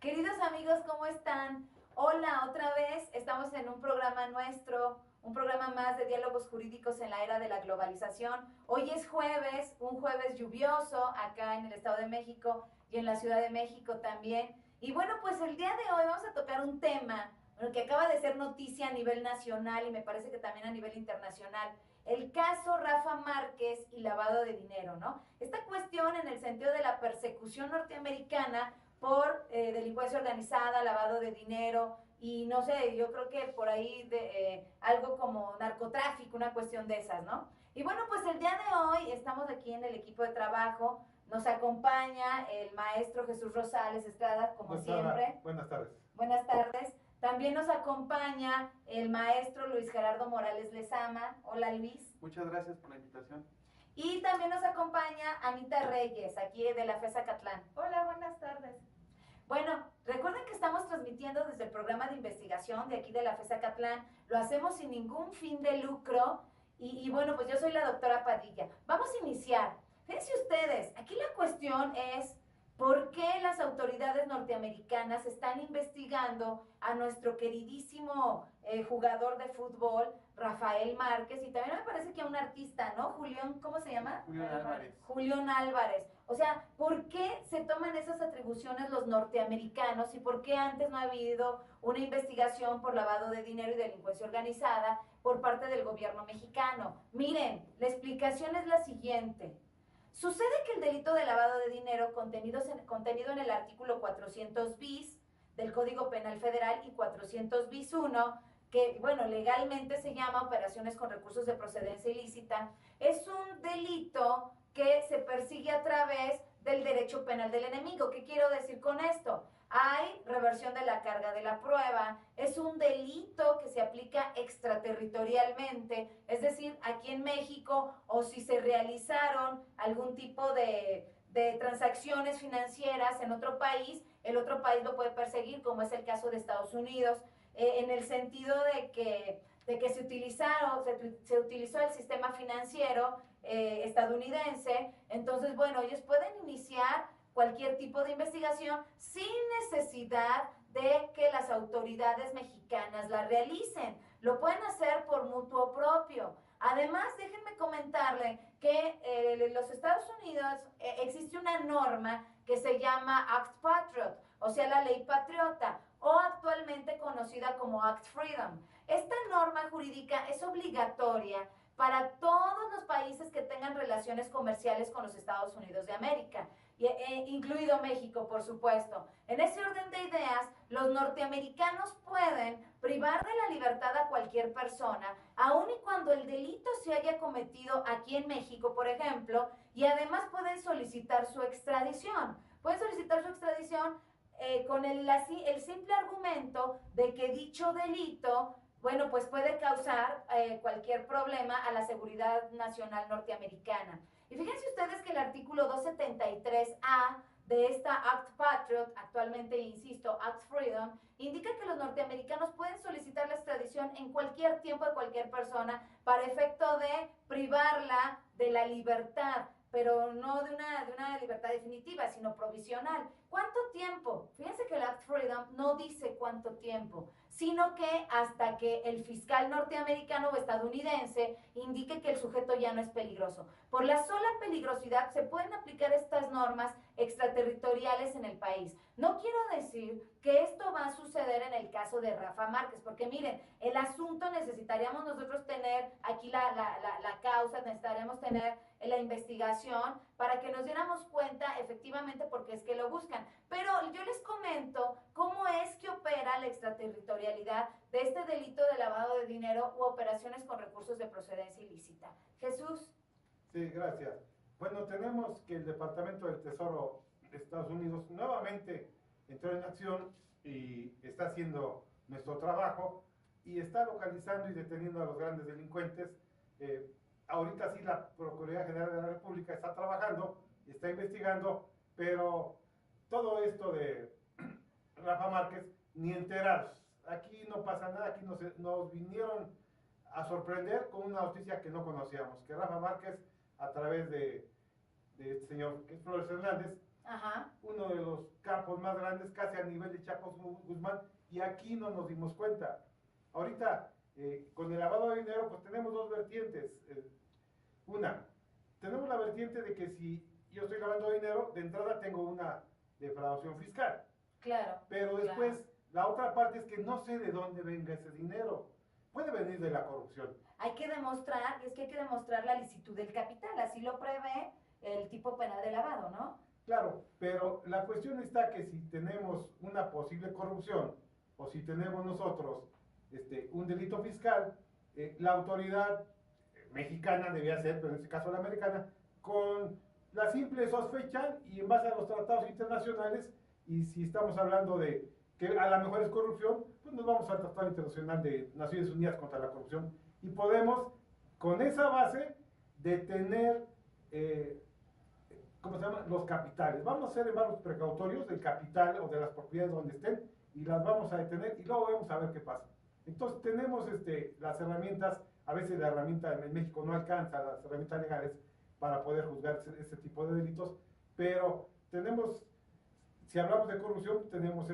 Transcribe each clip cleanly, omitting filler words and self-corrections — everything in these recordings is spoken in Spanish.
Queridos amigos, ¿cómo están? Hola, otra vez estamos en un programa nuestro, un programa más de diálogos jurídicos en la era de la globalización. Hoy es jueves, un jueves lluvioso acá en el Estado de México y en la Ciudad de México también. Y bueno, pues el día de hoy vamos a tocar un tema que acaba de ser noticia a nivel nacional y me parece que también a nivel internacional. El caso Rafa Márquez y lavado de dinero, ¿no? Esta cuestión en el sentido de la persecución norteamericana por delincuencia organizada, lavado de dinero y no sé, yo creo que por ahí algo como narcotráfico, una cuestión de esas, ¿no? Y bueno, pues el día de hoy estamos aquí en el equipo de trabajo, nos acompaña el maestro Jesús Rosales Estrada, como siempre. Buenas tardes. Buenas tardes. También nos acompaña el maestro Luis Gerardo Morales Lezama. Hola Luis. Muchas gracias por la invitación. Y también nos acompaña Anita Reyes, aquí de la FESA Catlán. Hola, buenas tardes. Bueno, recuerden que estamos transmitiendo desde el programa de investigación de aquí de la FESA Catlán. Lo hacemos sin ningún fin de lucro. Y bueno, pues yo soy la doctora Padilla. Vamos a iniciar. Fíjense ustedes, aquí la cuestión es por qué las autoridades norteamericanas están investigando a nuestro queridísimo jugador de fútbol, Rafael Márquez, y también me parece que a un artista, ¿no? Julián, ¿cómo se llama? Julián Álvarez. Julián Álvarez. O sea, ¿por qué se toman esas atribuciones los norteamericanos y por qué antes no ha habido una investigación por lavado de dinero y delincuencia organizada por parte del gobierno mexicano? Miren, la explicación es la siguiente. Sucede que el delito de lavado de dinero contenido en el artículo 400 bis del Código Penal Federal y 400 bis 1, que bueno, legalmente se llama operaciones con recursos de procedencia ilícita, es un delito que se persigue a través del derecho penal del enemigo. ¿Qué quiero decir con esto? Hay reversión de la carga de la prueba, es un delito que se aplica extraterritorialmente, es decir, aquí en México o si se realizaron algún tipo de transacciones financieras en otro país, el otro país lo puede perseguir, como es el caso de Estados Unidos, en el sentido de que se utilizó el sistema financiero estadounidense. Entonces, bueno, ellos pueden iniciar cualquier tipo de investigación sin necesidad de que las autoridades mexicanas la realicen. Lo pueden hacer por mutuo propio. Además, déjenme comentarle que en los Estados Unidos existe una norma que se llama Act Patriot, o sea, la ley patriota, o actualmente conocida como Act Freedom. Esta norma jurídica es obligatoria para todos los países que tengan relaciones comerciales con los Estados Unidos de América, incluido México, por supuesto. En ese orden de ideas, los norteamericanos pueden privar de la libertad a cualquier persona, aun y cuando el delito se haya cometido aquí en México, por ejemplo, y además pueden solicitar su extradición. Pueden solicitar su extradición con el simple argumento de que dicho delito, bueno, pues puede causar cualquier problema a la seguridad nacional norteamericana. Y fíjense ustedes que el artículo 273A de esta Act Patriot, actualmente, insisto, Act Freedom, indica que los norteamericanos pueden solicitar la extradición en cualquier tiempo de cualquier persona para efecto de privarla de la libertad, pero no de una libertad definitiva, sino provisional. ¿Cuánto tiempo? Fíjense que el Act Freedom no dice cuánto tiempo, sino que hasta que el fiscal norteamericano o estadounidense indique que el sujeto ya no es peligroso. Por la sola peligrosidad se pueden aplicar estas normas extraterritoriales en el país. No quiero decir que esto va a suceder en el caso de Rafa Márquez, porque miren, el asunto necesitaríamos nosotros tener aquí la causa, necesitaríamos tener la investigación para que nos diéramos cuenta efectivamente por qué es que lo buscan. Pero yo les comento cómo es que opera la extraterritorialidad de este delito de lavado de dinero u operaciones con recursos de procedencia ilícita. Jesús. Sí, gracias. Bueno, tenemos que el Departamento del Tesoro de Estados Unidos nuevamente entró en acción y está haciendo nuestro trabajo y está localizando y deteniendo a los grandes delincuentes. Ahorita sí la Procuraduría General de la República está trabajando, está investigando, pero todo esto de Rafa Márquez, ni enterados. Aquí no pasa nada, aquí nos vinieron a sorprender con una noticia que no conocíamos, que Rafa Márquez, a través de este señor que es Flores Hernández, Ajá. uno de los capos más grandes, casi a nivel de Chapo Guzmán, y aquí no nos dimos cuenta. Ahorita, con el lavado de dinero, pues tenemos dos vertientes. Una, tenemos la vertiente de que si yo estoy lavando dinero, de entrada tengo una defraudación fiscal. Claro. Pero después, la otra parte es que no sé de dónde venga ese dinero. Puede venir de la corrupción. Hay que demostrar, es que hay que demostrar la licitud del capital, así lo prevé el tipo penal de lavado, ¿no? Claro, pero la cuestión está que si tenemos una posible corrupción o si tenemos nosotros un delito fiscal, la autoridad mexicana debía ser, pero en este caso la americana, con la simple sospecha y en base a los tratados internacionales, y si estamos hablando de que a lo mejor es corrupción, pues nos vamos al Tratado Internacional de Naciones Unidas contra la Corrupción y podemos, con esa base, detener, ¿cómo se llama? Los capitales. Vamos a hacer embargos precautorios del capital o de las propiedades donde estén y las vamos a detener y luego vamos a ver qué pasa. Entonces tenemos las herramientas, a veces la herramienta en México no alcanza, las herramientas legales para poder juzgar este tipo de delitos, pero tenemos, si hablamos de corrupción, tenemos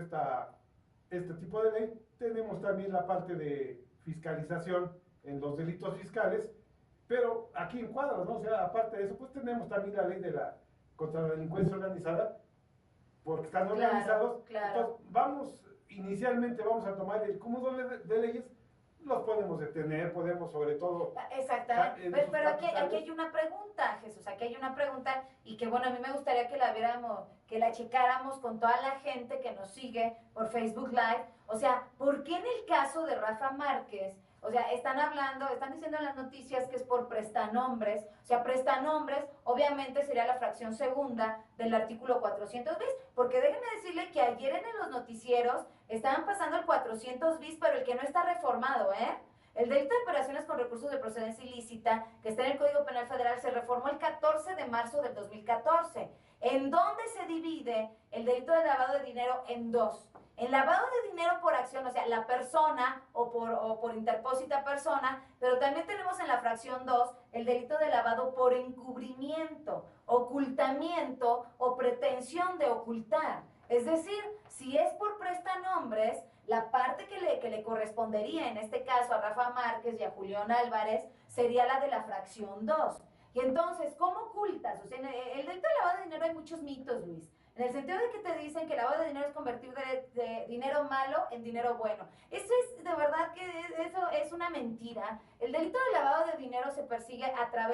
este tipo de ley, tenemos también la parte de fiscalización en los delitos fiscales, pero aquí en cuadros, ¿no? O sea, aparte de eso, pues tenemos también la ley contra la delincuencia organizada, porque están organizados. Claro. Entonces, inicialmente vamos a tomar el cúmulo de leyes, los podemos detener, podemos sobre todo... Exactamente, pero aquí hay una pregunta, Jesús, aquí hay una pregunta y que bueno, a mí me gustaría que la viéramos, que la checáramos con toda la gente que nos sigue por Facebook Live, o sea, ¿por qué en el caso de Rafa Márquez, o sea, están diciendo en las noticias que es por prestanombres, o sea, prestanombres obviamente sería la fracción segunda del artículo 400 bis, porque déjenme decirle que ayer en los noticieros estaban pasando el 400 bis, pero el que no está reformado, ¿eh? El delito de operaciones con recursos de procedencia ilícita, que está en el Código Penal Federal, se reformó el 14 de marzo del 2014. ¿En dónde se divide el delito de lavado de dinero? En dos. En lavado de dinero por acción, o sea, la persona o por interpósita persona, pero también tenemos en la fracción 2 el delito de lavado por encubrimiento, ocultamiento o pretensión de ocultar. Es decir, si es por prestanombres, la parte que le correspondería en este caso a Rafa Márquez y a Julián Álvarez sería la de la fracción 2. Y entonces, ¿cómo ocultas? O sea, en el delito de lavado de dinero hay muchos mitos, Luis. En el sentido de que te dicen que el lavado de dinero es convertir de dinero malo en dinero bueno. Eso es, de verdad que eso es una mentira. El delito de lavado de dinero se persigue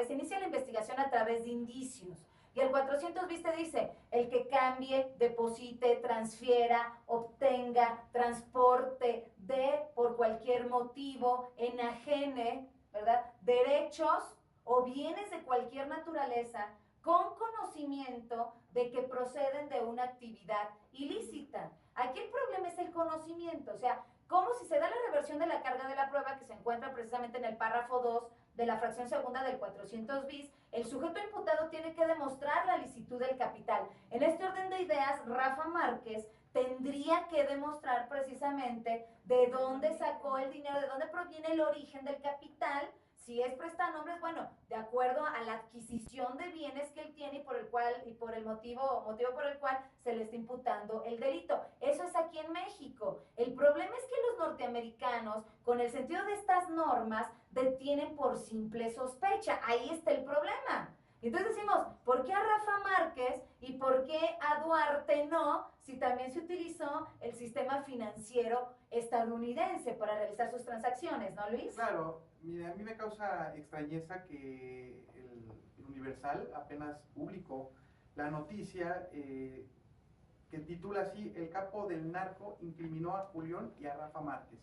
se inicia la investigación a través de indicios. Y el 400 bis te dice, el que cambie, deposite, transfiera, obtenga, transporte, dé por cualquier motivo, enajene, ¿verdad? Derechos o bienes de cualquier naturaleza con conocimiento de que proceden de una actividad ilícita. Aquí el problema es el conocimiento, o sea, como si se da la reversión de la carga de la prueba que se encuentra precisamente en el párrafo 2 de la fracción segunda del 400 bis, el sujeto imputado tiene que demostrar la licitud del capital. En este orden de ideas, Rafa Márquez tendría que demostrar precisamente de dónde sacó el dinero, de dónde proviene el origen del capital. Si es prestanombres, bueno, de acuerdo a la adquisición de bienes que él tiene y por el motivo por el cual se le está imputando el delito. Eso es aquí en México. El problema es que los norteamericanos, con el sentido de estas normas, detienen por simple sospecha. Ahí está el problema. Entonces decimos, ¿por qué a Rafa Márquez y por qué a Duarte no, si también se utilizó el sistema financiero estadounidense para realizar sus transacciones, ¿no, Luis? Claro, mire, a mí me causa extrañeza que el Universal apenas publicó la noticia que titula así, el capo del narco incriminó a Julián y a Rafa Márquez.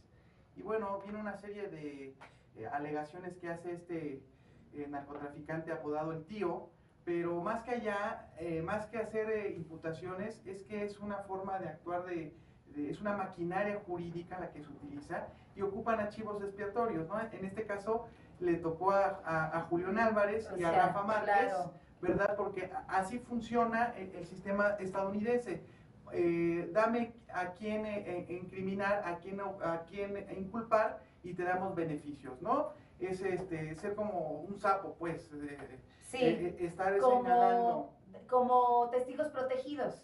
Y bueno, viene una serie de alegaciones que hace este narcotraficante apodado El Tío, pero más que allá, más que hacer imputaciones, es que es una forma de actuar es una maquinaria jurídica la que se utiliza y ocupan archivos expiatorios, ¿no? En este caso le tocó a Julián Álvarez y a Rafa Márquez, claro, ¿verdad? Porque así funciona el sistema estadounidense. Dame a quién incriminar, a quién inculpar y te damos beneficios, ¿no? Es ser como un sapo, pues, sí, estar señalando. como testigos protegidos.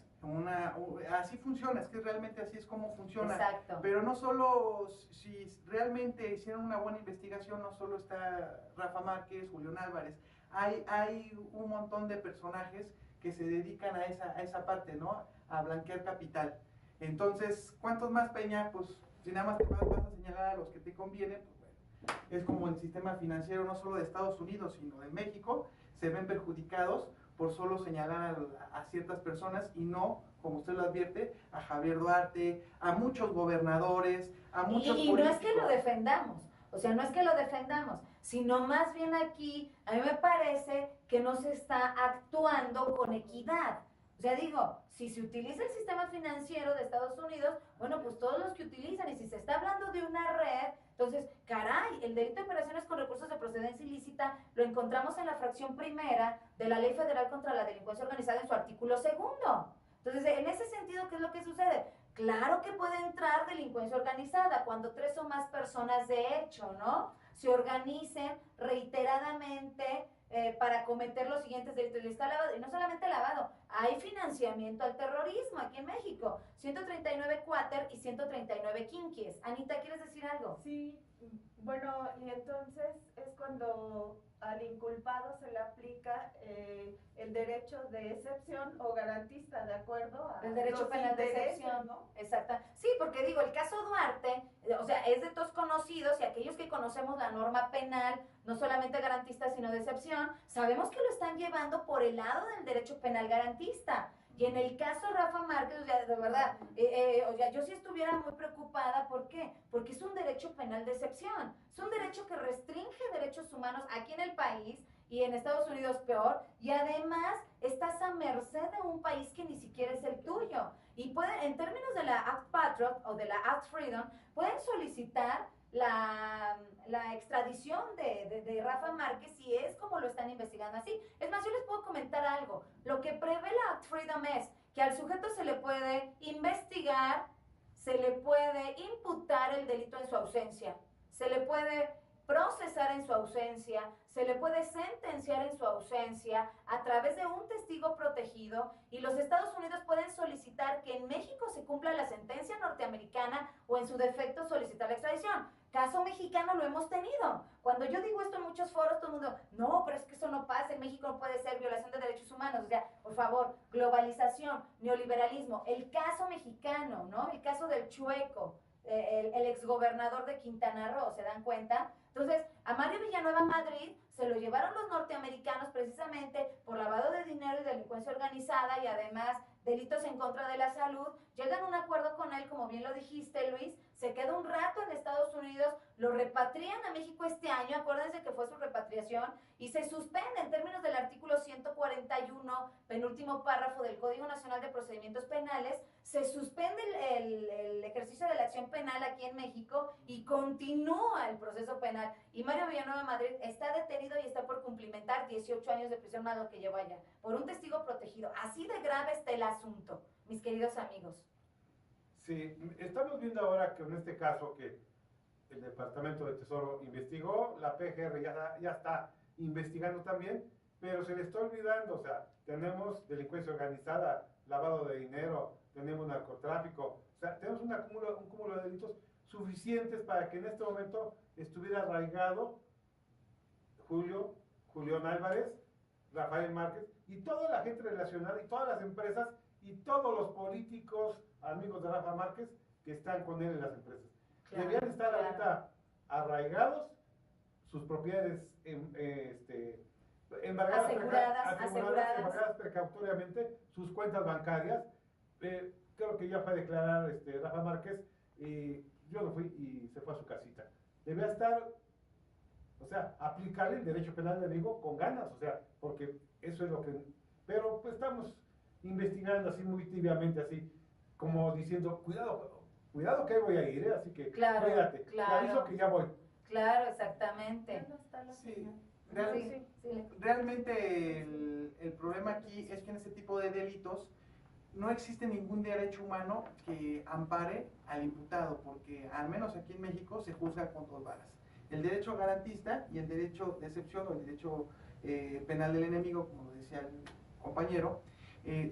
Así funciona, es que realmente así es como funciona. Exacto. Pero no solo, si realmente hicieron una buena investigación, no solo está Rafa Márquez, Julián Álvarez, hay un montón de personajes que se dedican a esa parte, ¿no? A blanquear capital. Entonces, ¿cuántos más, Peña? Pues si nada más te vas a señalar a los que te convienen, pues bueno, es como el sistema financiero no solo de Estados Unidos, sino de México, se ven perjudicados por solo señalar a ciertas personas y no, como usted lo advierte, a Javier Duarte, a muchos gobernadores, a muchos y políticos. no es que lo defendamos, o sea, no es que lo defendamos, sino más bien aquí, a mí me parece que no se está actuando con equidad. O sea, digo, si se utiliza el sistema financiero de Estados Unidos, bueno, pues todos los que utilizan, y si se está hablando de una red, entonces, caray, el delito de operaciones con recursos de procedencia ilícita lo encontramos en la fracción primera de la Ley Federal contra la Delincuencia Organizada en su artículo 2. Entonces, en ese sentido, ¿qué es lo que sucede? Claro que puede entrar delincuencia organizada cuando 3 o más personas de hecho, ¿no? Se organicen reiteradamente para cometer los siguientes delitos. Y está lavado, y no solamente lavado, hay financiamiento al terrorismo aquí en México. 139 cuáter y 139 quinquies. Anita, ¿quieres decir algo? Sí, bueno, y entonces es cuando al inculpado se le aplica el derecho de excepción o garantista, de acuerdo a el derecho los penal de intereses, excepción, ¿no? Exacta. Sí, porque digo, el caso Duarte, o sea, es de todos conocidos y aquellos que conocemos la norma penal, no solamente garantista, sino de excepción, sabemos que lo están llevando por el lado del derecho penal garantista. Y en el caso Rafa Márquez, o sea, de verdad, o sea, yo sí estuviera muy preocupada, ¿por qué? Porque es un derecho penal de excepción, es un derecho que restringe derechos humanos aquí en el país y en Estados Unidos peor, y además estás a merced de un país que ni siquiera es el tuyo. Y pueden, en términos de la Act Patriot o de la Act Freedom, pueden solicitar la extradición de Rafa Márquez si es como lo están investigando así. Es más, yo les puedo comentar algo. Lo que prevé la Act Freedom es que al sujeto se le puede investigar, se le puede imputar el delito en su ausencia, se le puede procesar en su ausencia, se le puede sentenciar en su ausencia a través de un testigo protegido, y los Estados Unidos pueden solicitar que en México se cumpla la sentencia norteamericana o en su defecto solicitar la extradición. Caso mexicano lo hemos tenido. Cuando yo digo esto en muchos foros, todo el mundo, no, pero es que eso no pasa, en México no puede ser violación de derechos humanos. O sea, por favor, globalización, neoliberalismo, el caso mexicano, ¿no? El caso del Chueco, el exgobernador de Quintana Roo, ¿se dan cuenta? Entonces, a Mario Villanueva Madrid se lo llevaron los norteamericanos precisamente por lavado de dinero y delincuencia organizada y además delitos en contra de la salud. Llegan a un acuerdo con él, como bien lo dijiste, Luis, se queda un rato en Estados Unidos, lo repatrian a México este año, acuérdense que fue su repatriación, y se suspende en términos del artículo 141, penúltimo párrafo del Código Nacional de Procedimientos Penales, se suspende el ejercicio de la acción penal aquí en México y continúa el proceso penal. Y Mario Villanueva Madrid está detenido y está por cumplimentar 18 años de prisión más lo que lleva allá, por un testigo protegido. Así de grave está el asunto, mis queridos amigos. Sí, estamos viendo ahora que en este caso que el Departamento de Tesoro investigó, la PGR ya está investigando también, pero se le está olvidando, o sea, tenemos delincuencia organizada, lavado de dinero, tenemos narcotráfico, o sea, tenemos un cúmulo de delitos suficientes para que en este momento estuviera arraigado Julián Álvarez, Rafael Márquez y toda la gente relacionada y todas las empresas y todos los políticos amigos de Rafa Márquez que están con él en las empresas. Claro, debían estar ahorita arraigados, sus propiedades embargadas precautoriamente, sus cuentas bancarias. Creo que ya fue a declarar Rafa Márquez y yo no fui y se fue a su casita. Debía estar, o sea, aplicarle el derecho penal enemigo con ganas, o sea, porque eso es lo que... Pero pues estamos investigando así muy tibiamente, así como diciendo, cuidado que ahí voy a ir, así que claro, cuídate, claro. te aviso que ya voy. Claro, exactamente. Sí, Sí. realmente el problema aquí es que en este tipo de delitos no existe ningún derecho humano que ampare al imputado, porque al menos aquí en México se juzga con 2 varas. El derecho garantista y el derecho de excepción o el derecho penal del enemigo, como lo decía el compañero.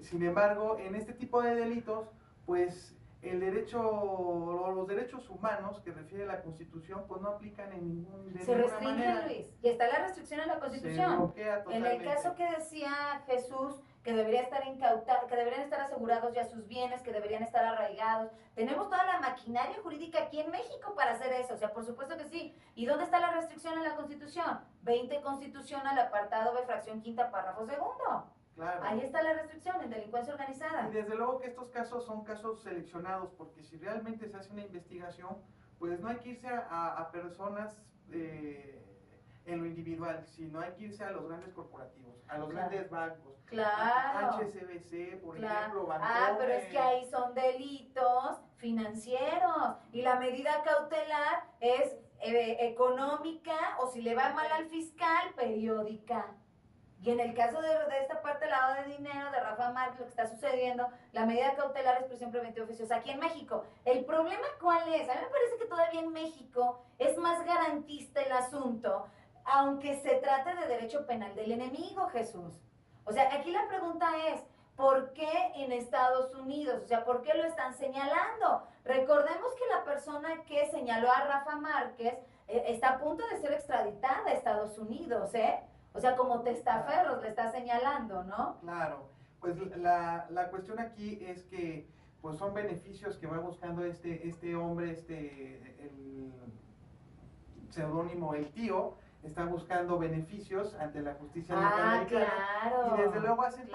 Sin embargo, en este tipo de delitos, pues el derecho o los derechos humanos que refiere la Constitución, pues no aplican de Se ninguna restringe, manera. Luis, y está la restricción en la Se Constitución. bloquea En totalmente. el caso que decía Jesús, que debería estar incautado, que deberían estar asegurados ya sus bienes, que deberían estar arraigados. Tenemos toda la maquinaria jurídica aquí en México para hacer eso, o sea, por supuesto que sí. ¿Y dónde está la restricción en la Constitución? 20 Constitucional, apartado B, fracción quinta, párrafo segundo. Claro. Ahí está la restricción en delincuencia organizada. Y desde luego que estos casos son casos seleccionados, porque si realmente se hace una investigación, pues no hay que irse a personas en lo individual, sino hay que irse a los grandes corporativos, a los grandes bancos. Claro. HSBC, por Claro. ejemplo, Pero es que ahí son delitos financieros y la medida cautelar es económica o si le va mal al fiscal, periódica. Y en el caso de esta parte del lavado de dinero de Rafa Márquez, lo que está sucediendo, la medida cautelar es prisión preventiva oficiosa aquí en México. ¿El problema cuál es? A mí me parece que todavía en México es más garantista el asunto, aunque se trate de derecho penal del enemigo, Jesús. O sea, aquí la pregunta es, ¿por qué en Estados Unidos? O sea, ¿por qué lo están señalando? Recordemos que la persona que señaló a Rafa Márquez está a punto de ser extraditada a Estados Unidos, ¿eh? O sea, como testaferros le está señalando, ¿no? Claro, pues la cuestión aquí es que pues son beneficios que va buscando este hombre, el seudónimo El Tío, está buscando beneficios ante la justicia norteamericana. Claro. Y desde luego hacen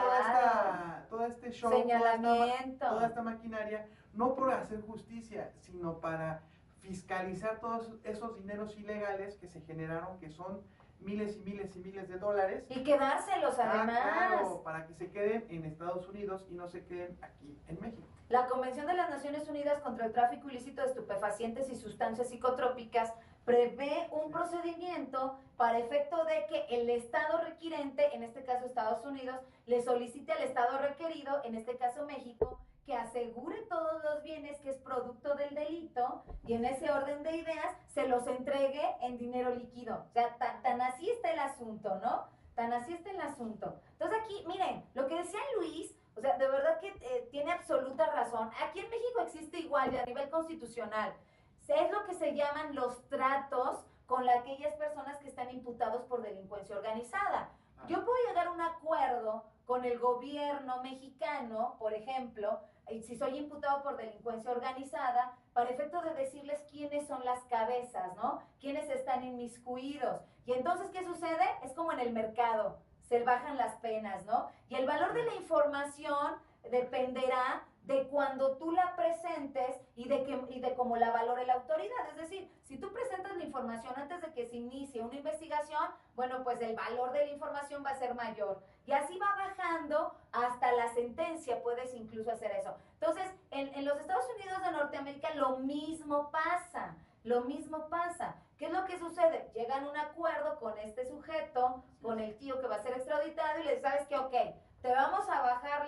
todo este show, señalamiento, toda esta maquinaria, no por hacer justicia, sino para fiscalizar todos esos dineros ilegales que se generaron, que son miles y miles y miles de dólares. Y quedárselos además. Claro, para que se queden en Estados Unidos y no se queden aquí en México. La Convención de las Naciones Unidas contra el Tráfico Ilícito de Estupefacientes y Sustancias Psicotrópicas prevé un procedimiento para efecto de que el Estado requirente, en este caso Estados Unidos, le solicite al Estado requerido, en este caso México, que asegure todos los bienes que es producto del delito y en ese orden de ideas se los entregue en dinero líquido. O sea, tan así está el asunto, ¿no? Tan así está el asunto. Entonces aquí, miren, lo que decía Luis, o sea, de verdad que tiene absoluta razón. Aquí en México existe igual a nivel constitucional. Es lo que se llaman los tratos con aquellas personas que están imputados por delincuencia organizada. Yo puedo llegar a un acuerdo con el gobierno mexicano, por ejemplo, si soy imputado por delincuencia organizada, para efecto de decirles quiénes son las cabezas, ¿no? Quiénes están inmiscuidos. Y entonces, ¿qué sucede? Es como en el mercado, se bajan las penas, ¿no? Y el valor de la información dependerá de cuando tú la presentes y de cómo la valore la autoridad. Es decir, si tú presentas la información antes de que se inicie una investigación, bueno, pues el valor de la información va a ser mayor. Y así va bajando hasta la sentencia, puedes incluso hacer eso. Entonces, en los Estados Unidos de Norteamérica lo mismo pasa, lo mismo pasa. ¿Qué es lo que sucede? Llegan a un acuerdo con este sujeto, con el tío que va a ser extraditado y le dice, ¿sabes qué? Ok, te vamos a bajar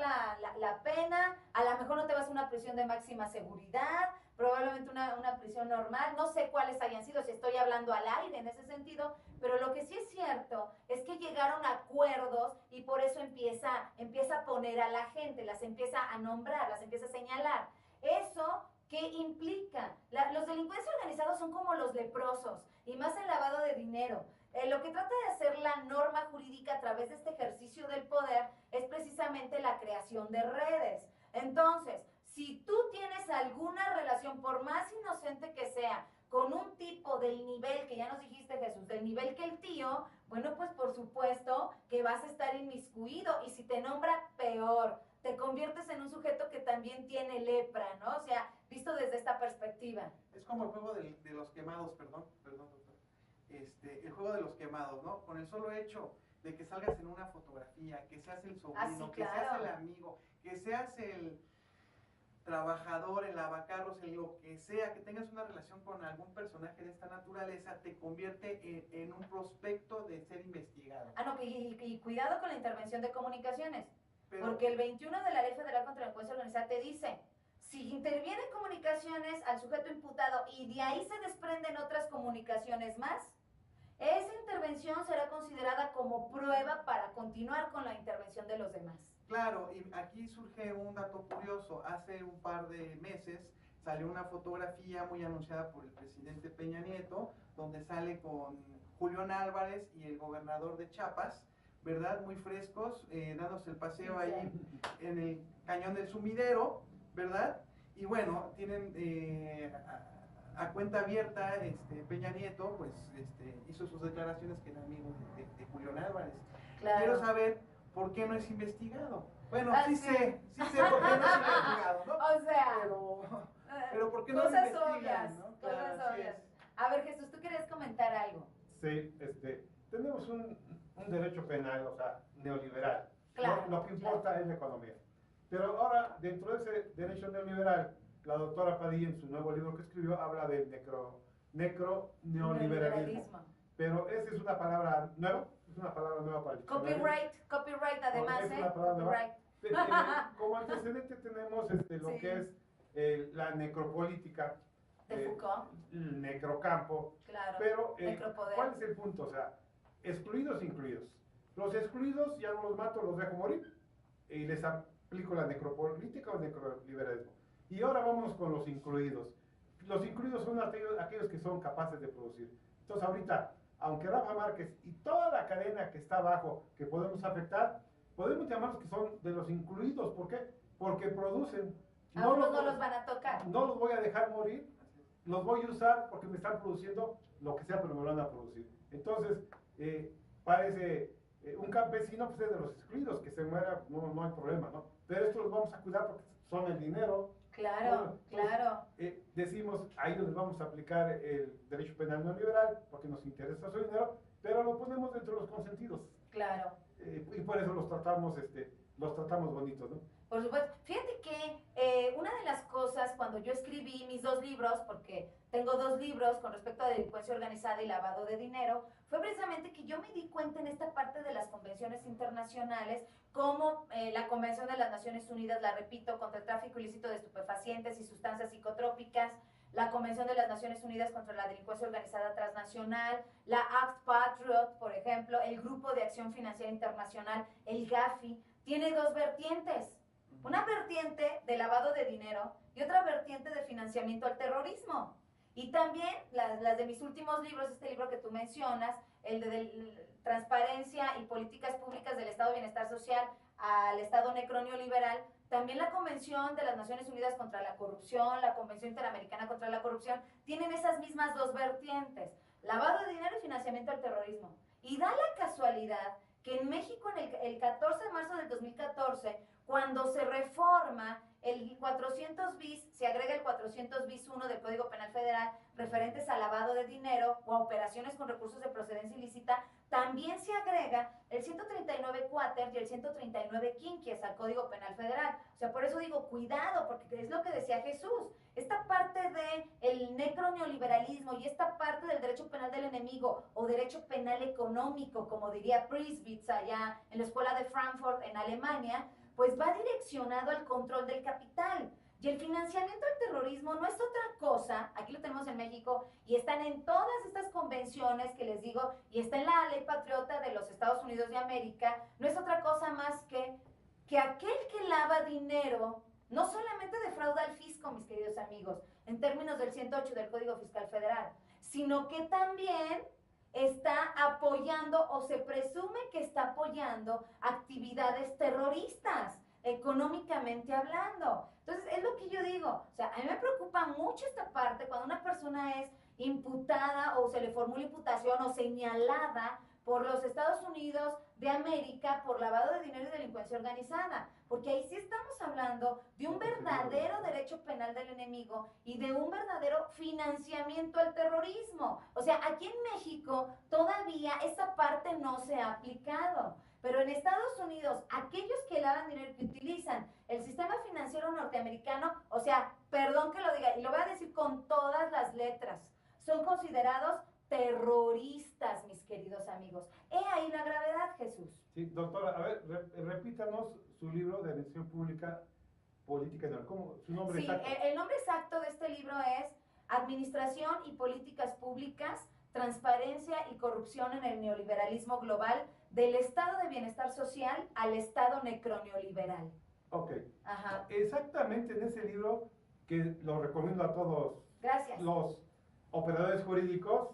la pena, a lo mejor no te vas a una prisión de máxima seguridad, probablemente una prisión normal, no sé cuáles hayan sido, si estoy hablando al aire en ese sentido, pero lo que sí es cierto es que llegaron a acuerdos y por eso empieza a poner a la gente, las empieza a nombrar, las empieza a señalar. Eso, ¿qué implica? Los delincuentes organizados son como los leprosos, y más el lavado de dinero. Lo que trata de hacer la norma jurídica a través de este ejercicio del poder es precisamente la creación de redes. Entonces, si tú tienes alguna relación, por más inocente que sea, con un tipo del nivel que ya nos dijiste, Jesús, del nivel que el tío, bueno, pues por supuesto que vas a estar inmiscuido, y si te nombra, peor, te conviertes en un sujeto que también tiene lepra, ¿no? O sea, visto desde esta perspectiva. Es como el juego de los quemados, perdón, doctor. El juego de los quemados, ¿no? Con el solo hecho de que salgas en una fotografía, que seas el sobrino, sí, que claro, seas el amigo, que seas el trabajador, el lavacarros, el lo que sea, que tengas una relación con algún personaje de esta naturaleza, te convierte en un prospecto de ser investigado. No, y cuidado con la intervención de comunicaciones, Pero, porque el 21 de la Ley Federal contra la Delincuencia Organizada te dice, si intervienen comunicaciones al sujeto imputado y de ahí se desprenden otras comunicaciones más, esa intervención será considerada como prueba para continuar con la intervención de los demás. Claro, y aquí surge un dato curioso. Hace un par de meses salió una fotografía muy anunciada por el presidente Peña Nieto, donde sale con Julián Álvarez y el gobernador de Chiapas, ¿verdad? Muy frescos, dándose el paseo ahí en el Cañón del Sumidero, ¿verdad? Y bueno, tienen a cuenta abierta, Peña Nieto, pues hizo sus declaraciones que era amigo de Julián Álvarez. Claro. Quiero saber ¿por qué no es investigado? Bueno, Ah, sí sí. sé por qué no es investigado, ¿no? O sea, Pero ¿por qué no lo cosas investigan, obvias, no? cosas Claro, así obvias. es. A ver, Jesús, tú querías comentar algo. Sí, tenemos un derecho penal, o sea, neoliberal. Claro, Lo que importa es la economía. Pero ahora, dentro de ese derecho neoliberal, la doctora Padilla en su nuevo libro que escribió habla del necro-neoliberalismo. Pero esa es una palabra nueva, para el diccionario. Copyright además, Es una palabra nueva. Copyright. Como antecedente tenemos lo Sí. que es la necropolítica, De Foucault. el necrocampo. Claro. Pero, Necropoder. ¿cuál es el punto? O sea, excluidos, incluidos. Los excluidos ya no los mato, los dejo morir y les aplico la necropolítica o necroliberalismo. Y ahora vamos con los incluidos. Los incluidos son aquellos que son capaces de producir. Entonces, ahorita, aunque Rafa Márquez y toda la cadena que está abajo, que podemos afectar, podemos llamarlos que son de los incluidos. ¿Por qué? Porque producen. A unos no los van a tocar. No los voy a dejar morir, los voy a usar porque me están produciendo lo que sea, pero me lo van a producir. Entonces, parece un campesino, pues es de los excluidos, que se muera, no hay problema, ¿no? Pero estos los vamos a cuidar porque son el dinero. Claro, claro. Decimos, a ellos les vamos a aplicar el derecho penal neoliberal porque nos interesa su dinero, pero lo ponemos dentro de los consentidos. Claro. Y por eso los tratamos bonitos, ¿no? Por supuesto. Fíjate que una de las cosas cuando yo escribí mis 2 libros, porque tengo 2 libros con respecto a delincuencia organizada y lavado de dinero, fue precisamente que yo me di cuenta en esta parte de las convenciones internacionales, como la Convención de las Naciones Unidas, la repito, contra el tráfico ilícito de estupefacientes y sustancias psicotrópicas, la Convención de las Naciones Unidas contra la Delincuencia Organizada Transnacional, la Act Patriot, por ejemplo, el Grupo de Acción Financiera Internacional, el GAFI, tiene 2 vertientes. Una vertiente de lavado de dinero y otra vertiente de financiamiento al terrorismo. Y también las de mis últimos libros, este libro que tú mencionas, el de Transparencia y Políticas Públicas del Estado de Bienestar Social al Estado necroneoliberal, también la Convención de las Naciones Unidas contra la Corrupción, la Convención Interamericana contra la Corrupción, tienen esas mismas 2 vertientes, lavado de dinero y financiamiento al terrorismo. Y da la casualidad que en México, el 14 de marzo del 2014, cuando se reforma el 400 bis, se agrega el 400 bis 1 del Código Penal Federal referentes a lavado de dinero o a operaciones con recursos de procedencia ilícita, también se agrega el 139 cuater y el 139 quinquies al Código Penal Federal. O sea, por eso digo, cuidado, porque es lo que decía Jesús. Esta parte del necroneoliberalismo y esta parte del derecho penal del enemigo o derecho penal económico, como diría Prisbitz allá en la Escuela de Frankfurt en Alemania, pues va direccionado al control del capital. Y el financiamiento al terrorismo no es otra cosa, aquí lo tenemos en México, y están en todas estas convenciones que les digo, y está en la Ley Patriota de los Estados Unidos de América, no es otra cosa más que aquel que lava dinero, no solamente defrauda al fisco, mis queridos amigos, en términos del 108 del Código Fiscal Federal, sino que también está apoyando o se presume que está apoyando actividades terroristas, económicamente hablando. Entonces, es lo que yo digo, o sea, a mí me preocupa mucho esta parte cuando una persona es imputada o se le formula imputación o señalada por los Estados Unidos de América por lavado de dinero y delincuencia organizada, porque ahí sí estamos hablando de un verdadero derecho penal del enemigo y de un verdadero financiamiento al terrorismo. O sea, aquí en México todavía esa parte no se ha aplicado, pero en Estados Unidos, aquellos que lavan dinero, que utilizan el sistema financiero norteamericano, o sea, perdón que lo diga, y lo voy a decir con todas las letras, son considerados terroristas, mis queridos amigos. He ahí la gravedad, Jesús. Sí, doctora, a ver, repítanos su libro de Administración Pública, Política, ¿cómo? ¿Su nombre Sí, exacto? el nombre exacto de este libro es Administración y Políticas Públicas transparencia y corrupción en el neoliberalismo global, del estado de bienestar social al estado necroneoliberal. Ok. Ajá. Exactamente en ese libro, que lo recomiendo a todos Gracias. los operadores jurídicos,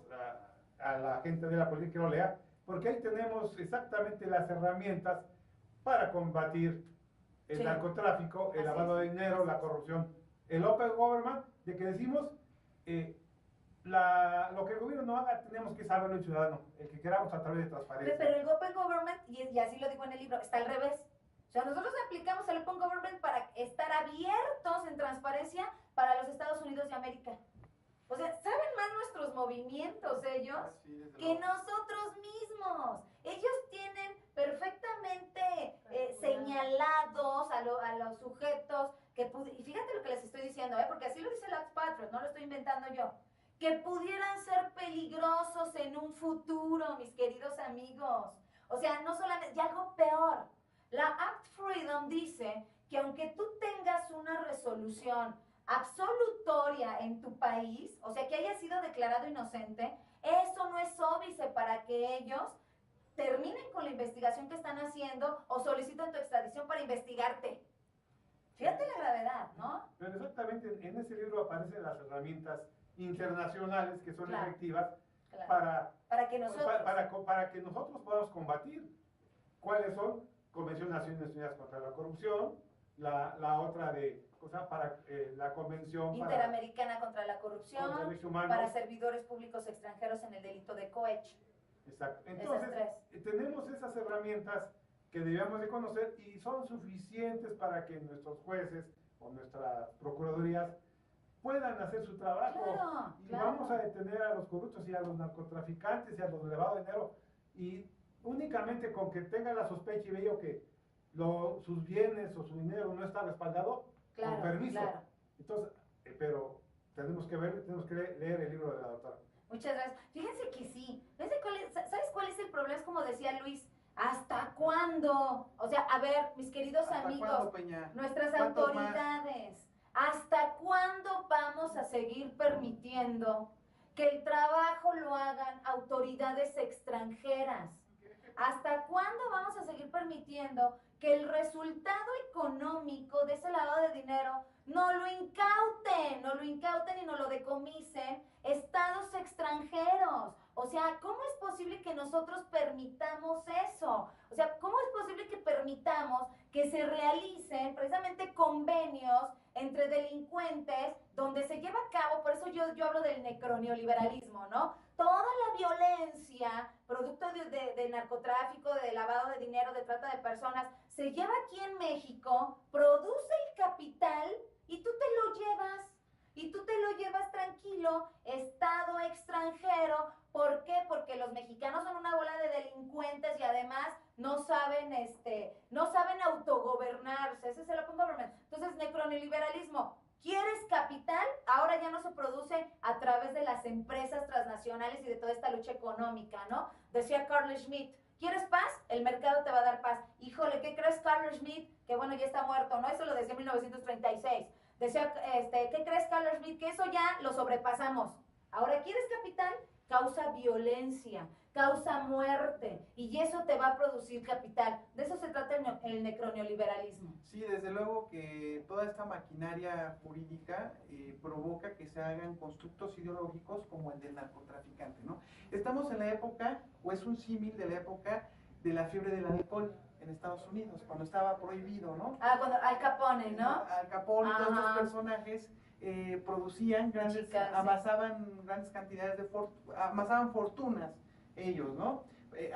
a la gente de la política que lo lea, porque ahí tenemos exactamente las herramientas para combatir el Sí. narcotráfico, el Así lavado de es. dinero, Así la es. corrupción, el open government, de que decimos, lo que el gobierno no haga, tenemos que saberlo el ciudadano, el que queramos a través de transparencia. Pero el Open Government, y así lo digo en el libro, está al revés. O sea, nosotros aplicamos el Open Government para estar abiertos en transparencia para los Estados Unidos de América. O sea, ¿saben más nuestros movimientos ellos Sí, desde que luego. nosotros mismos? Ellos tienen perfectamente señalados a los sujetos que y fíjate lo que les estoy diciendo, porque así lo dice el Act Patriot, no lo estoy inventando yo, que pudieran ser peligrosos en un futuro, mis queridos amigos. O sea, no solamente, y algo peor, la Act Freedom dice que aunque tú tengas una resolución absolutoria en tu país, o sea, que haya sido declarado inocente, eso no es óbice para que ellos terminen con la investigación que están haciendo o soliciten tu extradición para investigarte. Fíjate la gravedad, ¿no? Pero exactamente en ese libro aparecen las herramientas internacionales que son Claro. efectivas Claro. Para que nosotros... para que nosotros podamos combatir. ¿Cuáles son? Convención de Naciones Unidas contra la Corrupción, la otra de, la Convención Interamericana contra la corrupción, contra derechos humanos. para servidores públicos extranjeros en el delito de cohecho. Exacto. Esas Entonces, tres. tenemos esas herramientas que debemos de conocer y son suficientes para que nuestros jueces o nuestras procuradurías puedan hacer su trabajo. Claro, Y claro. vamos a detener a los corruptos y a los narcotraficantes y a los lavados de dinero. Y únicamente con que tenga la sospecha y vea que sus bienes o su dinero no está respaldado, Claro, con permiso. claro. Entonces, pero tenemos que leer el libro de la doctora. Muchas gracias. Fíjense que sí. ¿Sabes cuál es el problema? Es como decía Luis, ¿hasta cuándo? O sea, a ver, mis queridos ¿Hasta amigos, cuándo, Peña? nuestras ¿Cuántos más? autoridades, ¿hasta cuándo vamos a seguir permitiendo que el trabajo lo hagan autoridades extranjeras? ¿Hasta cuándo vamos a seguir permitiendo que el resultado económico de ese lavado de dinero no lo incauten y no lo decomisen estados extranjeros? O sea, ¿cómo es posible que nosotros permitamos eso? O sea, ¿cómo es posible que permitamos que se realicen precisamente convenios entre delincuentes donde se lleva a cabo, por eso yo hablo del necroneoliberalismo, ¿no? Toda la violencia, producto de narcotráfico, de lavado de dinero, de trata de personas, se lleva aquí en México, produce el capital y tú te lo llevas. Y tú te lo llevas tranquilo, estado extranjero. ¿Por qué? Porque los mexicanos son una bola de delincuentes y además no saben autogobernarse. Ese es el open government. Entonces, necroneoliberalismo. ¿Quieres capital? Ahora ya no se produce a través de las empresas transnacionales y de toda esta lucha económica, ¿no? Decía Carl Schmitt, ¿quieres paz? El mercado te va a dar paz. Híjole, ¿qué crees, Carl Schmitt? Que bueno, ya está muerto, ¿no? Eso lo decía en 1936. Decía, ¿qué crees, Carl Schmitt? Que eso ya lo sobrepasamos. Ahora, ¿quieres capital? Causa violencia, causa muerte, y eso te va a producir capital. De eso se trata el necroneoliberalismo. Sí, desde luego que toda esta maquinaria jurídica provoca que se hagan constructos ideológicos como el del narcotraficante, ¿no? Estamos en la época, o es un símil de la época de la fiebre del alcohol en Estados Unidos, cuando estaba prohibido, ¿no? Cuando Al Capone, ¿no? Al Capone, todos estos Ajá. personajes producían grandes, Chicas, sí. amasaban grandes cantidades amasaban fortunas ellos, ¿no?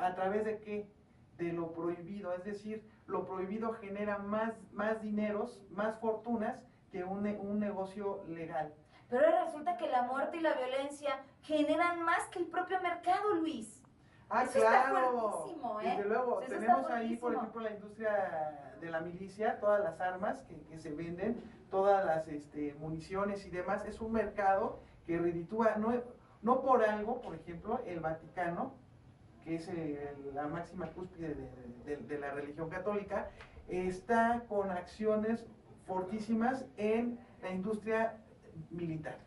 ¿A través de qué? De lo prohibido, es decir, lo prohibido genera más dineros, más fortunas que un negocio legal. Pero resulta que la muerte y la violencia generan más que el propio mercado, Luis. Ah, Eso está claro, fuertísimo, ¿eh? desde luego, Eso está tenemos ahí, por fuertísimo. ejemplo, la industria de la milicia, todas las armas que se venden, todas las municiones y demás, es un mercado que reditúa, no por algo, por ejemplo, el Vaticano, que es la máxima cúspide de la religión católica, está con acciones fortísimas en la industria militar.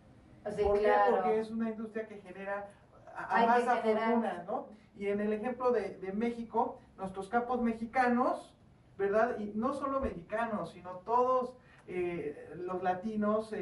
Sí, ¿Por qué? claro. Porque es una industria que genera Hay más que generar. fortuna, ¿no? Y en el ejemplo de México, nuestros capos mexicanos, ¿verdad? Y no solo mexicanos, sino todos los latinos,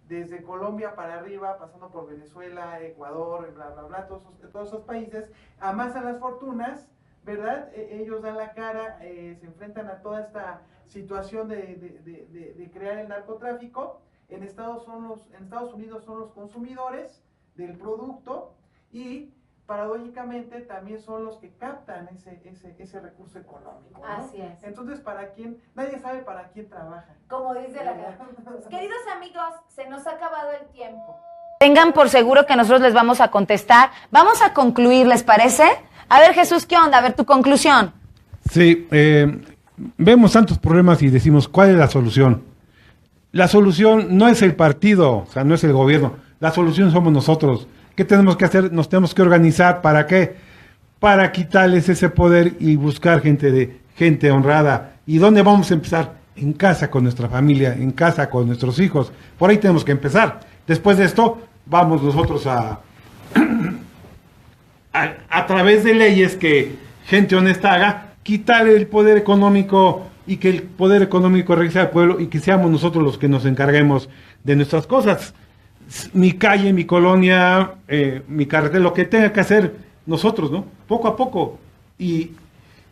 desde Colombia para arriba, pasando por Venezuela, Ecuador, bla, bla, bla, todos esos países, amasan las fortunas, ¿verdad? Ellos dan la cara, se enfrentan a toda esta situación de crear el narcotráfico. En Estados Unidos son los consumidores del producto y paradójicamente también son los que captan ese recurso económico, ¿no? Así es. Entonces, nadie sabe para quién trabaja. Como dice la Queridos amigos, se nos ha acabado el tiempo. Tengan por seguro que nosotros les vamos a contestar. Vamos a concluir, ¿les parece? A ver, Jesús, ¿qué onda? A ver, tu conclusión. Sí, vemos tantos problemas y decimos, ¿cuál es la solución? La solución no es el partido, o sea, no es el gobierno. La solución somos nosotros. ¿Qué tenemos que hacer? Nos tenemos que organizar. ¿Para qué? Para quitarles ese poder y buscar gente honrada. ¿Y dónde vamos a empezar? En casa con nuestra familia, en casa con nuestros hijos. Por ahí tenemos que empezar. Después de esto, vamos nosotros a través de leyes que gente honesta haga, quitar el poder económico y que el poder económico regrese al pueblo y que seamos nosotros los que nos encarguemos de nuestras cosas. Mi calle, mi colonia, mi carretera, lo que tenga que hacer nosotros, ¿no? Poco a poco. Y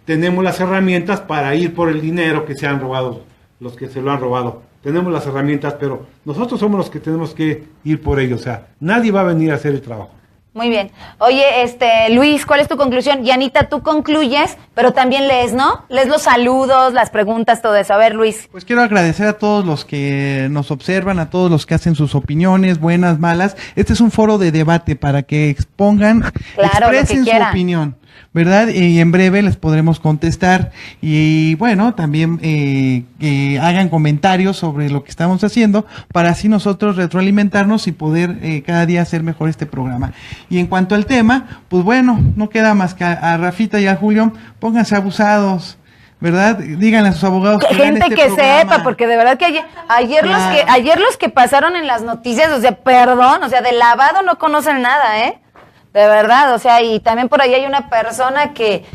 tenemos las herramientas para ir por el dinero que se han robado, los que se lo han robado. Tenemos las herramientas, pero nosotros somos los que tenemos que ir por ello. O sea, nadie va a venir a hacer el trabajo. Muy bien. Oye, Luis, ¿cuál es tu conclusión? Y Anita, tú concluyes, pero también lees, ¿no? Lees los saludos, las preguntas, todo eso. A ver, Luis. Pues quiero agradecer a todos los que nos observan, a todos los que hacen sus opiniones, buenas, malas. Este es un foro de debate para que expongan, expresen su opinión, ¿verdad? Y en breve les podremos contestar. Y bueno, también que hagan comentarios sobre lo que estamos haciendo para así nosotros retroalimentarnos y poder cada día hacer mejor este programa. Y en cuanto al tema, pues bueno, no queda más que a Rafita y a Julio, pónganse abusados, ¿verdad? Díganle a sus abogados que gente este que programa. Sepa, porque de verdad que ayer los que pasaron en las noticias, o sea, perdón, o sea, de lavado no conocen nada, ¿eh? De verdad, o sea, y también por ahí hay una persona que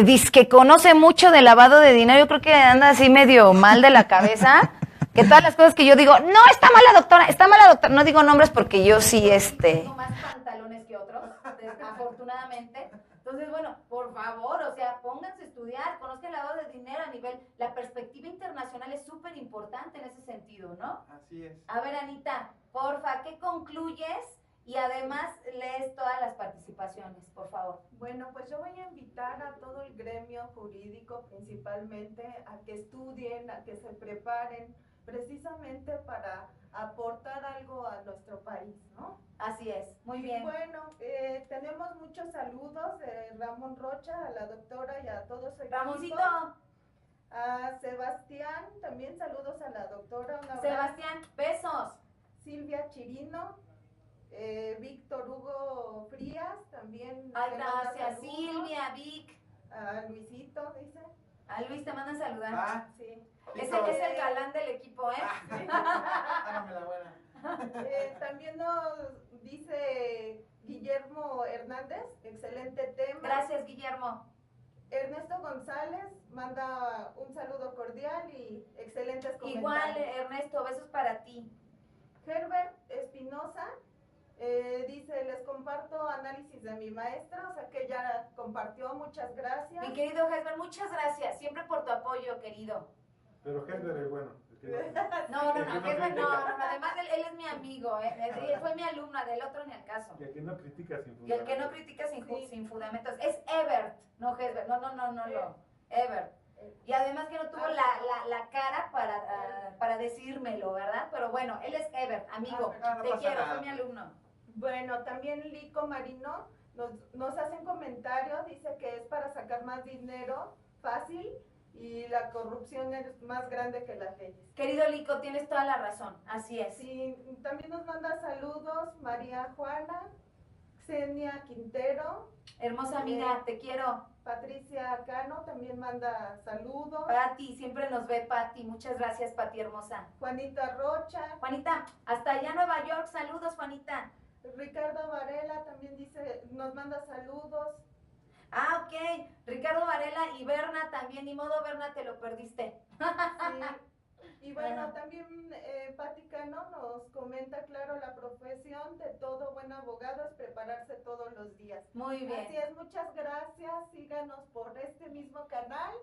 dice que conoce mucho de lavado de dinero. Yo creo que anda así medio mal de la cabeza. Que todas las cosas que yo digo, no, está mala doctora, no digo nombres porque yo sí, Tengo más pantalones que otros, afortunadamente. Entonces, bueno, por favor, o sea, pónganse a estudiar, conozcan el lavado de dinero a nivel, la perspectiva internacional es súper importante en ese sentido, ¿no? Así es. A ver, Anita, porfa, ¿qué concluyes? Y además lees todas las participaciones, por favor. Bueno, pues yo voy a invitar a todo el gremio jurídico principalmente a que estudien, a que se preparen, precisamente para aportar algo a nuestro país, ¿no? Así es, muy bien. Bueno, tenemos muchos saludos de Ramón Rocha, a la doctora y a todos su equipo. Ramoncito. A Sebastián, también saludos a la doctora. Sebastián, besos. Silvia Chirino. Víctor Hugo Frías también. Ay, gracias, Silvia, Vic. A Luisito, dice. A Luis te mandan saludar. Ah, sí. Ese es el galán del equipo, ¿eh? Hágame la buena. También nos dice Guillermo Hernández, excelente tema. Gracias, Guillermo. Ernesto González manda un saludo cordial y excelentes comentarios. Igual, Ernesto, besos para ti. Herbert Espinosa dice, les comparto análisis de mi maestra, o sea que ya compartió, muchas gracias. Mi querido Herbert, muchas gracias, siempre por tu apoyo, querido. Pero Herbert es bueno. No, Herbert no, además él es mi amigo, él fue mi alumna, del otro ni al caso. Y el que no critica sin fundamento. Y el que no critica sin fundamentos, es Ebert, no Herbert, no, Ebert. Y además que no tuvo la cara para decírmelo, ¿verdad? Pero bueno, él es Ebert, amigo, no te quiero, nada. fue mi alumno. Bueno, también Lico Marino nos hace un comentario, dice que es para sacar más dinero fácil y la corrupción es más grande que las leyes. Querido Lico, tienes toda la razón, así es. Sí, también nos manda saludos María Juana, Xenia Quintero. Hermosa amiga, te quiero. Patricia Cano también manda saludos. Pati, siempre nos ve Pati, muchas gracias Pati hermosa. Juanita Rocha. Juanita, hasta allá Nueva York, saludos Juanita. Ricardo Varela también dice, nos manda saludos. Ah, ok. Ricardo Varela y Berna también. Ni modo, Berna, te lo perdiste. Sí. Y bueno, Ajá. también Pati Cano nos comenta, claro, la profesión de todo buen abogado es prepararse todos los días. Muy bien. Así es, muchas gracias. Síganos por este mismo canal.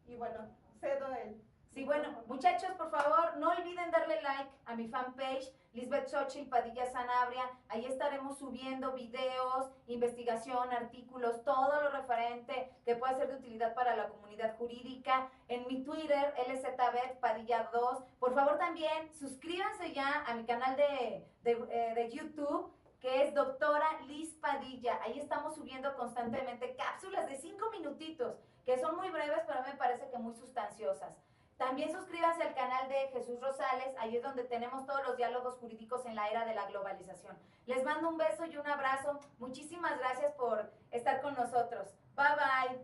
Y bueno, cedo el... Sí, bueno, muchachos, por favor, no olviden darle like a mi fanpage, Lisbeth Xochitl Padilla Sanabria. Ahí estaremos subiendo videos, investigación, artículos, todo lo referente que pueda ser de utilidad para la comunidad jurídica. En mi Twitter, LZBet Padilla 2. Por favor, también suscríbanse ya a mi canal de YouTube, que es Doctora Liz Padilla. Ahí estamos subiendo constantemente cápsulas de 5 minutitos, que son muy breves, pero a mí me parece que muy sustanciosas. También suscríbanse al canal de Jesús Rosales, ahí es donde tenemos todos los diálogos jurídicos en la era de la globalización. Les mando un beso y un abrazo. Muchísimas gracias por estar con nosotros. Bye bye.